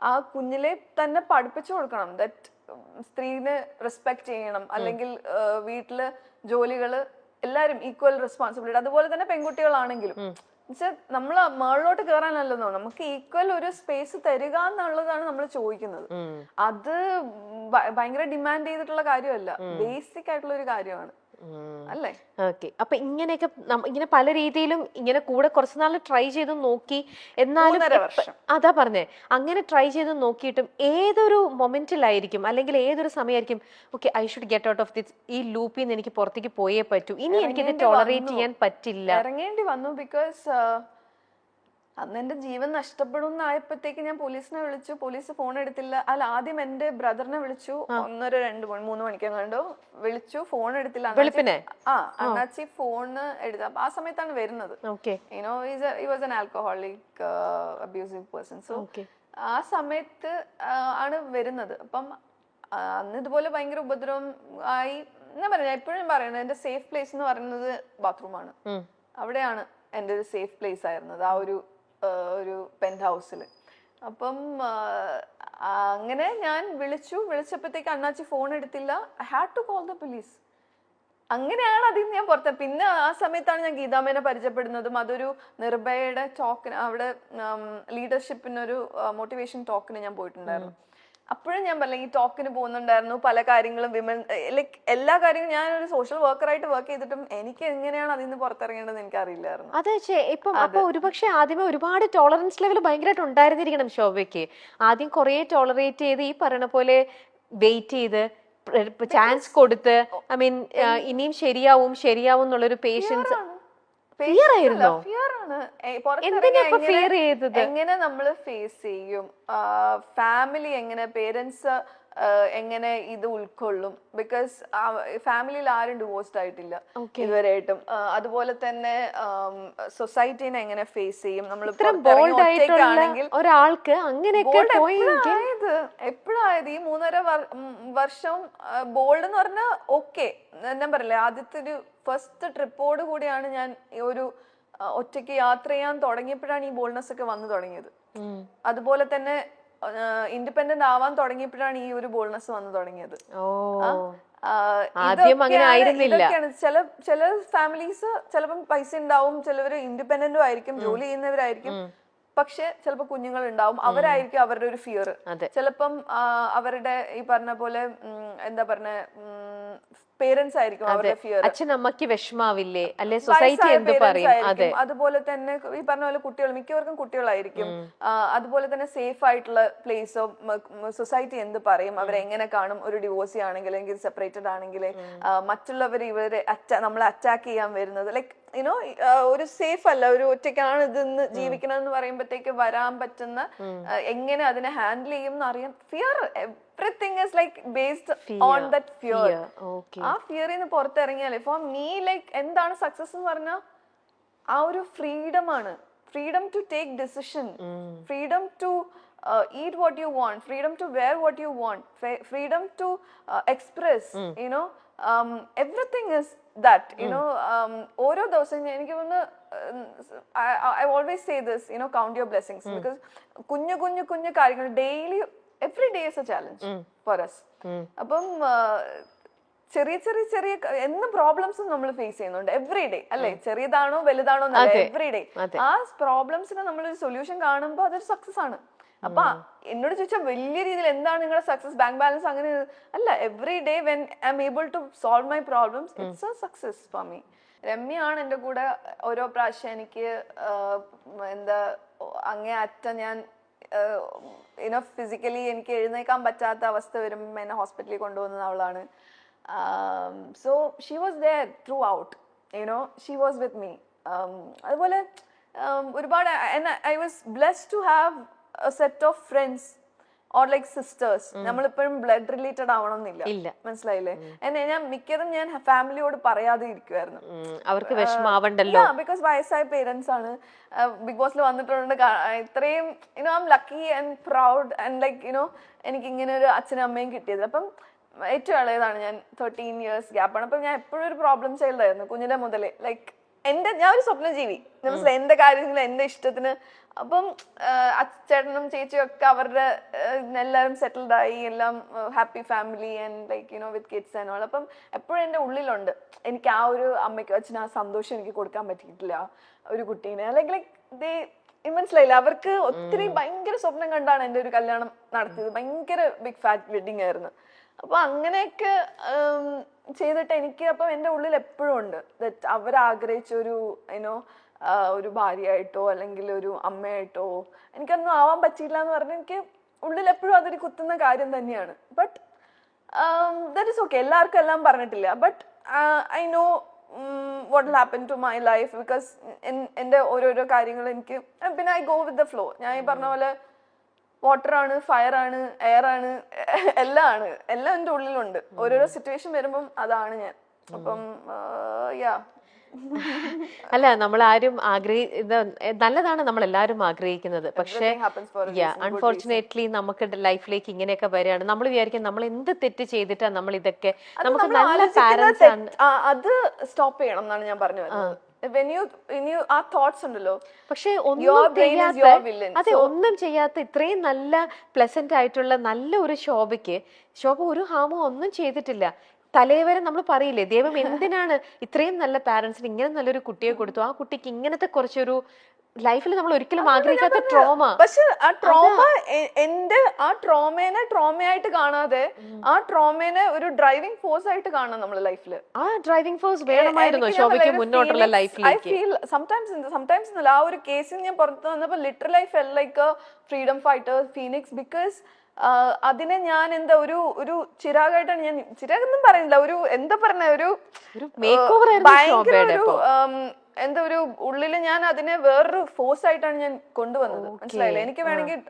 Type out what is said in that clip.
ആ കുഞ്ഞിലെ തന്നെ പഠിപ്പിച്ചു കൊടുക്കണം ദറ്റ് സ്ത്രീനെ റെസ്പെക്ട് ചെയ്യണം, അല്ലെങ്കിൽ വീട്ടില് ജോലികള് എല്ലാരും ഈക്വൽ റെസ്പോൺസിബിലിറ്റി. അതുപോലെ തന്നെ പെൺകുട്ടികളാണെങ്കിലും നമ്മള് മേളിലോട്ട് കയറാനല്ലെന്നോ, നമുക്ക് ഈക്വൽ ഒരു സ്പേസ് തരിക എന്നുള്ളതാണ് നമ്മൾ ചോദിക്കുന്നത്. അത് ഭയങ്കര ഡിമാൻഡ് ചെയ്തിട്ടുള്ള കാര്യമല്ല, ബേസിക് ആയിട്ടുള്ള ഒരു കാര്യമാണ് അല്ലേ? ഓക്കെ. അപ്പൊ ഇങ്ങനെയൊക്കെ ഇങ്ങനെ പല രീതിയിലും ഇങ്ങനെ കൂടെ കുറച്ച് നാൾ ട്രൈ ചെയ്ത് നോക്കി, എന്നാലും അതാ പറഞ്ഞേ, അങ്ങനെ ട്രൈ ചെയ്ത് നോക്കിയിട്ടും ഏതൊരു മൊമെന്റിലായിരിക്കും അല്ലെങ്കിൽ ഏതൊരു സമയമായിരിക്കും okay I should get out of this, ഈ ലൂപ്പിൽ നിന്ന് എനിക്ക് പുറത്തേക്ക് പോയേ പറ്റൂ, ഇനി എനിക്കിത് ടോളറേറ്റ് ചെയ്യാൻ പറ്റില്ല, ഇറങ്ങേണ്ടി വന്നു? ബിക്കോസ് അന്ന് എന്റെ ജീവൻ നഷ്ടപ്പെടും എന്നായപ്പോഴത്തേക്ക് ഞാൻ പോലീസിനെ വിളിച്ചു. പോലീസ് ഫോൺ എടുത്തില്ല. അല്ല, ആദ്യം എന്റെ ബ്രദറിനെ വിളിച്ചു, 1:30-2 3 വിളിച്ചു, ഫോൺ എടുത്തില്ല. അണ്ണാച്ചി ഫോണ് എടുത്ത ആ സമയത്താണ് വരുന്നത്. He was an alcoholic abusive person. So ആ സമയത്ത് ആണ് വരുന്നത്. അപ്പം അന്ന് ഇതുപോലെ ഭയങ്കര ഉപദ്രവം ആയി. ഞാൻ പറയാം, എപ്പോഴും പറയുന്നത് എന്റെ സേഫ് പ്ലേസ് എന്ന് പറയുന്നത് ബാത്റൂമാണ്. അവിടെയാണ് എന്റെ ഒരു സേഫ് പ്ലേസ് ആയിരുന്നത്, ആ ഒരു പെന്റ് ഹൗസിൽ. അപ്പം അങ്ങനെ ഞാൻ വിളിച്ചപ്പോഴത്തേക്ക് അണ്ണാച്ചി ഫോൺ എടുത്തില്ല. I had to call the police. അങ്ങനെയാണ് അതിൽ ഞാൻ പുറത്ത്. പിന്നെ ആ സമയത്താണ് ഞാൻ ഗീതാമേനെ പരിചയപ്പെടുന്നതും. അതൊരു നിർഭയയുടെ ടോക്കിന്, അവിടെ ലീഡർഷിപ്പിനൊരു മോട്ടിവേഷൻ ടോക്കിന് ഞാൻ പോയിട്ടുണ്ടായിരുന്നു. അപ്പോഴും ഞാൻ പറഞ്ഞ ഈ ടോക്കിന് പോകുന്നുണ്ടായിരുന്നു. പല കാര്യങ്ങളും വിമൻ ലൈക്ക് എല്ലാ കാര്യങ്ങളും ഞാനൊരു സോഷ്യൽ വർക്കറായിട്ട് വർക്ക് ചെയ്തിട്ടും എനിക്ക് എങ്ങനെയാണ് അതിൽ നിന്ന് പുറത്തിറങ്ങേണ്ടതെന്ന് എനിക്ക് അറിയില്ലായിരുന്നു. അതെ. ഇപ്പം അപ്പൊ ഒരുപക്ഷെ ആദ്യമേ ഒരുപാട് ടോളറൻസ് ലെവൽ ഭയങ്കരമായിട്ട് ഉണ്ടായിരുന്നിരിക്കണം ശോഭയ്ക്ക്. ആദ്യം കുറെ ടോളറേറ്റ് ചെയ്ത് ഈ പറയുന്ന പോലെ വെയിറ്റ് ചെയ്ത് ചാൻസ് കൊടുത്ത്, ഐ മീൻ ഇനിയും ശരിയാവും എന്നുള്ളൊരു പേഷ്യൻസ്. എങ്ങനെ നമ്മള് ഫേസ് ചെയ്യും, ഫാമിലി എങ്ങനെ, പേരൻസ് എങ്ങനെ ഇത് ഉൾക്കൊള്ളും? ബിക്കോസ് ഫാമിലിയിൽ ആരും ഡിവോഴ്സ്ഡ് ആയിട്ടില്ല ഇതുവരെയായിട്ടും. അതുപോലെ തന്നെ സൊസൈറ്റീനെ എങ്ങനെ ഫേസ് ചെയ്യും? നമ്മൾ ഒറ്റയ്ക്കാണെങ്കിൽ ഒരാൾക്ക് എപ്പോഴായത് ഈ 3.5 വർഷം ബോൾഡ് എന്ന് പറഞ്ഞാൽ ഓക്കെ. ഞാൻ പറയില്ലേ, ആദ്യത്തെ ഒരു ഫസ്റ്റ് ട്രിപ്പോട് കൂടിയാണ് ഞാൻ ഈ ഒരു ഒറ്റയ്ക്ക് യാത്ര ചെയ്യാൻ തുടങ്ങിയപ്പോഴാണ് ഈ ബോൾഡ്നെസ് ഒക്കെ വന്നു തുടങ്ങിയത്. അതുപോലെ തന്നെ ഇൻഡിപെൻഡന്റ് ആവാൻ തുടങ്ങിയപ്പോഴാണ് ഈ ഒരു ബോൾഡ്നെസ് വന്നു തുടങ്ങിയത്. ഇതൊക്കെയാണ് ചില ഫാമിലീസ് ചിലപ്പം പൈസ ഉണ്ടാവും, ചിലവര് ഇൻഡിപെൻഡന്റും ആയിരിക്കും, ജോലി ചെയ്യുന്നവരായിരിക്കും, പക്ഷെ ചിലപ്പോ കുഞ്ഞുങ്ങൾ ഉണ്ടാവും, അവരായിരിക്കും അവരുടെ ഒരു ഫിയർ. ചിലപ്പം അവരുടെ ഈ പറഞ്ഞ പോലെ എന്താ പറഞ്ഞ പേരൻസ് ആയിരിക്കും അവരുടെ ഫിയർ. അച്ഛനമ്മക്ക് വിഷമാവില്ലേ, അല്ലെ സൊസൈറ്റി എന്ത് പറയും? അതുപോലെ തന്നെ ഈ പറഞ്ഞ പോലെ കുട്ടികൾ, മിക്കവർക്കും കുട്ടികളായിരിക്കും. അതുപോലെ തന്നെ സേഫ് ആയിട്ടുള്ള പ്ലേസോ സൊസൈറ്റി എന്ത് പറയും, അവരെങ്ങനെ കാണും? ഒരു ഡിവോഴ്സി ആണെങ്കിൽ, അല്ലെങ്കിൽ സെപ്പറേറ്റഡ് ആണെങ്കിൽ മറ്റുള്ളവർ ഇവരെ നമ്മളെ അറ്റാക്ക് ചെയ്യാൻ വരുന്നത് ലൈക്ക് യുനോ ഒരു സേഫ് അല്ല, ഒരു ഒറ്റയ്ക്കാണ് ഇതെന്ന് ജീവിക്കണം എന്ന് പറയുമ്പോഴത്തേക്ക് വരാൻ പറ്റുന്ന എങ്ങനെ അതിനെ ഹാൻഡിൽ ചെയ്യും എന്ന് അറിയാം. Fear, everything is like based on that fear. ആ ഫിയറിൽ നിന്ന് പുറത്തിറങ്ങിയാലേ ഫോർ മീ ലൈക്ക് എന്താണ് സക്സസ് എന്ന് പറഞ്ഞാൽ ആ ഒരു ഫ്രീഡം ആണ്. Freedom to take decision, freedom to eat what you want, freedom to wear what you want, freedom to express, everything is that, ഓരോ ദിവസം എനിക്ക് ഒന്ന് I always say this, count your blessings, because കുഞ്ഞു കാര്യങ്ങൾ daily every day is a challenge for us. അപ്പം ചെറിയ എന്നും പ്രോബ്ലംസും നമ്മൾ ഫേസ് ചെയ്യുന്നുണ്ട് എവറി ഡേ അല്ലെ? ചെറിയതാണോ വലുതാണോ എന്നല്ല, എവറി ഡേ ആ പ്രോബ്ലംസിന് നമ്മളൊരു സൊല്യൂഷൻ കാണുമ്പോൾ അതൊരു സക്സസ് ആണ്. അപ്പൊ എന്നോട് ചോദിച്ചാൽ വലിയ രീതിയിൽ എന്താണ് നിങ്ങളുടെ സക്സസ്, ബാങ്ക് ബാലൻസ് അങ്ങനെ അല്ല. Every day when I am able to solve my problems, it's a success for me. രമ്യയാണ് എൻ്റെ കൂടെ ഓരോ പ്രാവശ്യം എനിക്ക് എന്താ അങ്ങേ അറ്റ ഞാൻ ഫിസിക്കലി എനിക്ക് എഴുന്നേക്കാൻ പറ്റാത്ത അവസ്ഥ വരുമ്പോൾ എന്നെ ഹോസ്പിറ്റലിൽ കൊണ്ടുപോകുന്നത് അവളാണ്. So she was there throughout, she was with me. അതുപോലെ ഒരുപാട് I was blessed to have a set of friends or like sisters. നമ്മളിപ്പോഴും ബ്ലഡ് റിലേറ്റഡ് ആവണമെന്നില്ല, മനസ്സിലായില്ലേ? ഞാൻ മിക്കതും ഞാൻ ഫാമിലിയോട് പറയാതെ ഇരിക്കുവായിരുന്നു, അവർക്ക് വിഷമാവണ്ടല്ലോ. ബിക്കോസ് വയസ്സായ പേരൻസ് ആണ്, ബിഗ് ബോസിൽ വന്നിട്ടുണ്ട്. ഇത്രയും I am lucky and proud and like എനിക്ക് ഇങ്ങനെ ഒരു അച്ഛനും അമ്മയും കിട്ടിയത്. അപ്പം ഏറ്റവും ഇളയതാണ് ഞാൻ, 13 years ഗ്യാപ്പാണ്. അപ്പം ഞാൻ എപ്പോഴും ഒരു പ്രോബ്ലം ചൈൽഡ് ആയിരുന്നു കുഞ്ഞിലെ മുതലേ. ലൈക്ക് ഞാൻ ഒരു സ്വപ്നജീവി, മനസ്സിലായി, എന്റെ കാര്യങ്ങൾ എന്റെ ഇഷ്ടത്തിന്. അപ്പം ചേട്ടനും ചേച്ചിയും ഒക്കെ അവരുടെ എല്ലാവരും സെറ്റിൽഡ് ആയി, എല്ലാം happy family and like with kids and all. അപ്പം എപ്പോഴും എന്റെ ഉള്ളിലുണ്ട് എനിക്ക് ആ ഒരു അമ്മയ്ക്ക് അച്ഛന് ആ സന്തോഷം എനിക്ക് കൊടുക്കാൻ പറ്റിയിട്ടില്ല ഒരു കുട്ടീനെ, അല്ലെങ്കിൽ മനസ്സിലായില്ല. അവർക്ക് ഒത്തിരി ഭയങ്കര സ്വപ്നം കണ്ടാണ് എന്റെ ഒരു കല്യാണം നടത്തിയത്, ഭയങ്കര ബിഗ് ഫാറ്റ് വെഡിങ് ആയിരുന്നു. അപ്പൊ അങ്ങനെയൊക്കെ ചെയ്തിട്ട് എനിക്ക് അപ്പം എന്റെ ഉള്ളിൽ എപ്പോഴും ഉണ്ട് അവരാഗ്രഹിച്ച ഒരു ഭാര്യയായിട്ടോ അല്ലെങ്കിൽ ഒരു അമ്മയായിട്ടോ എനിക്കൊന്നും ആവാൻ പറ്റിയില്ല എന്ന് പറഞ്ഞാൽ എനിക്ക് ഉള്ളിൽ എപ്പോഴും അതൊരു കുത്തുന്ന കാര്യം തന്നെയാണ്. ബട്ട് ദാറ്റ് ഇസ് ഓക്കെ, എല്ലാവർക്കും എല്ലാം പറഞ്ഞിട്ടില്ല. But I know what will happen to my life because എന്റെ ഓരോരോ കാര്യങ്ങൾ എനിക്ക് പിന്നെ I go with the flow. ഞാൻ ഈ പറഞ്ഞ പോലെ വാട്ടർ ആണ്, ഫയർ ആണ്, എയർ ആണ്, എല്ലാം എന്റെ ഉള്ളിലുണ്ട്. ഓരോരോ സിറ്റുവേഷൻ വരുമ്പം അതാണ് ഞാൻ. അപ്പം യാ അല്ല, നമ്മൾ ആരും നല്ലതാണ് നമ്മൾ എല്ലാവരും ആഗ്രഹിക്കുന്നത്. പക്ഷേ അൺഫോർച്ചുനേറ്റ്ലി നമുക്ക് ലൈഫിലേക്ക് ഇങ്ങനെയൊക്കെ വരികയാണ്. നമ്മൾ വിചാരിക്കും നമ്മൾ എന്ത് തെറ്റ് ചെയ്തിട്ടാണ് നമ്മൾ ഇതൊക്കെ, നമുക്ക് നല്ല പാരന്റ്സ് ആണ്. അത് സ്റ്റോപ്പ് ചെയ്യണം എന്നാണ് ഞാൻ പറഞ്ഞു വരുന്നത്. ആ തോട്ട്സ് ഉണ്ടല്ലോ, പക്ഷെ ഒന്നും ചെയ്യാത്ത ഇത്രയും നല്ല പ്ലസന്റ് ആയിട്ടുള്ള നല്ല ഒരു ശോഭ ഒരു ഹാമോ ഒന്നും ചെയ്തിട്ടില്ല. തലേവരെ നമ്മൾ പറയില്ലേ, ദൈവം എന്തിനാണ് ഇത്രയും നല്ല പാരന്റ്സിന് ഇങ്ങനെ നല്ലൊരു കുട്ടിയെ കൊടുത്തു, ആ കുട്ടിക്ക് ഇങ്ങനത്തെ കുറച്ചൊരു ലൈഫിൽ നമ്മൾ ഒരിക്കലും ആഗ്രഹിക്കാത്ത ട്രോമ. പക്ഷെ ആ ട്രോമേനെ ട്രോമയായിട്ട് കാണാതെ ആ ട്രോമേനെ ഒരു ഡ്രൈവിംഗ് ഫോഴ്സ് ആയിട്ട് കാണാം നമ്മുടെ ലൈഫിൽ. ആ ഡ്രൈവിംഗ് ഫോഴ്സ് വേണമായിരുന്നു ശോഭയ്ക്ക് മുന്നോട്ടുള്ള ലൈഫിലേക്ക്. സംടൈംസ് ആ ഒരു കേസിൽ ഞാൻ പുറത്ത് വന്നപ്പോ literally I fell like freedom fighter phoenix. Because അതിനെ ഞാൻ ഒരു ചിരാഗായിട്ടാണ് ഞാൻ, ചിരാഗൊന്നും പറയുന്നില്ല, ഒരു എന്താ പറഞ്ഞ ഒരു ഭയങ്കര ഒരു ഉള്ളില് ഞാൻ അതിനെ വേറൊരു ഫോഴ്സ് ആയിട്ടാണ് ഞാൻ കൊണ്ടുവന്നത്. മനസ്സിലായില്ലേ? എനിക്ക് വേണമെങ്കിൽ